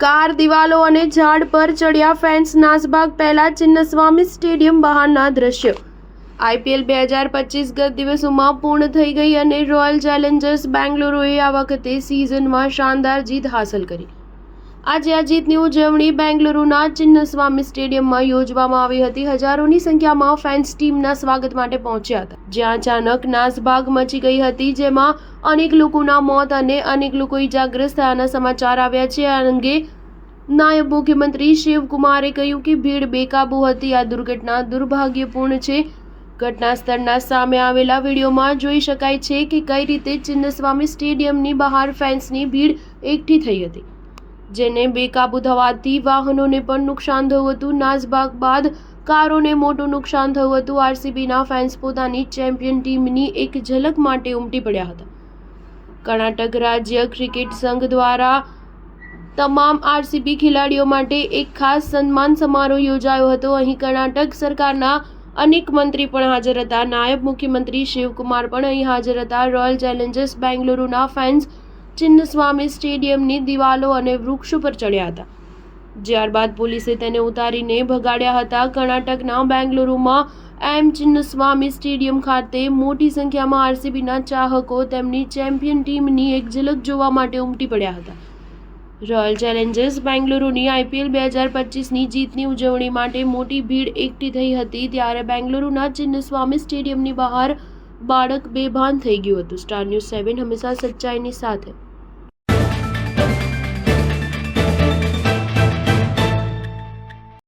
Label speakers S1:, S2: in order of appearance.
S1: Car દિવાલો અને ઝાડ પર ચડ્યા ફેન્સ નાસભાગ પહેલા ચિન્નસ્વામી સ્ટેડિયમ બહારના દ્રશ્યો। IPL 2025 ગત દિવસોમાં પૂર્ણ થઈ ગઈ અને રોયલ ચેલેન્જર્સ બેંગલુરુએ આ વખતે સિઝનમાં શાનદાર જીત હાંસલ કરી। આજે આ જીતની ઉજવણી બેંગલુરુના ચિન્નસ્વામી સ્ટેડિયમમાં યોજવામાં આવી હતી। હજારોની સંખ્યામાં ફેન્સ ટીમના સ્વાગત માટે પહોંચ્યા હતા, જ્યાં અચાનક નાસભાગ મચી ગઈ હતી, જેમાં અનેક લોકોના મોત અને અનેક લોકો ઇજાગ્રસ્ત થયાના સમાચાર આવ્યા છે। આ અંગે નાયબ મુખ્યમંત્રી શિવકુમારે કહ્યું કે ભીડ બેકાબૂ હતી। આ દુર્ઘટના દુર્ભાગ્યપૂર્ણ છે। ઘટના સ્થળના સામે આવેલા વિડીયોમાં જોઈ શકાય છે કે કઈ રીતે ચિન્નસ્વામી સ્ટેડિયમની બહાર ફેન્સની ભીડ એકઠી થઈ હતી, જેને બેકાબૂ થવાથી વાહનોને પણ નુકસાન થયું હતું। નાસભાગ બાદ કારોને મોટું નુકસાન થયું હતું। RCBના ફેન્સ પોતાની ચેમ્પિયન ટીમની એક ઝલક માટે ઉમટી પડ્યા હતા। કર્ણાટક રાજ્ય ક્રિકેટ સંઘ દ્વારા તમામ RCB ખેલાડીઓ માટે એક ખાસ સન્માન સમારોહ યોજાયો હતો। અહીં કર્ણાટક સરકારના અનેક મંત્રી પણ હાજર હતા। નાયબ મુખ્યમંત્રી શિવકુમાર પણ અહીં હાજર હતા। રોયલ ચેલેન્જર્સ બેંગલુરુના ફેન્સ ચિન્નસ્વામી સ્ટેડિયમની દિવાલો અને વૃક્ષો પર ચડ્યા હતા, જ્યારબાદ પોલીસે તેને ઉતારીને ભગાડ્યા હતા। કર્ણાટકના બેંગલુરુમાં ચિન્નસ્વામી સ્ટેડિયમ ખાતે મોટી સંખ્યામાં RCBના ચાહકો તેમની ચેમ્પિયન ટીમની એક ઝલક જોવા માટે ઉમટી પડ્યા હતા। રોયલ ચેલેન્જર્સ બેંગલુરુની IPL 2025ની જીતની ઉજવણી માટે મોટી ભીડ એકઠી થઈ હતી, ત્યારે બેંગલુરુના ચિન્નસ્વામી સ્ટેડિયમની બહાર બાળક બેભાન થઈ ગયું હતું। સ્ટાર ન્યૂઝ 7 હંમેશા સચ્ચાઈની સાથે।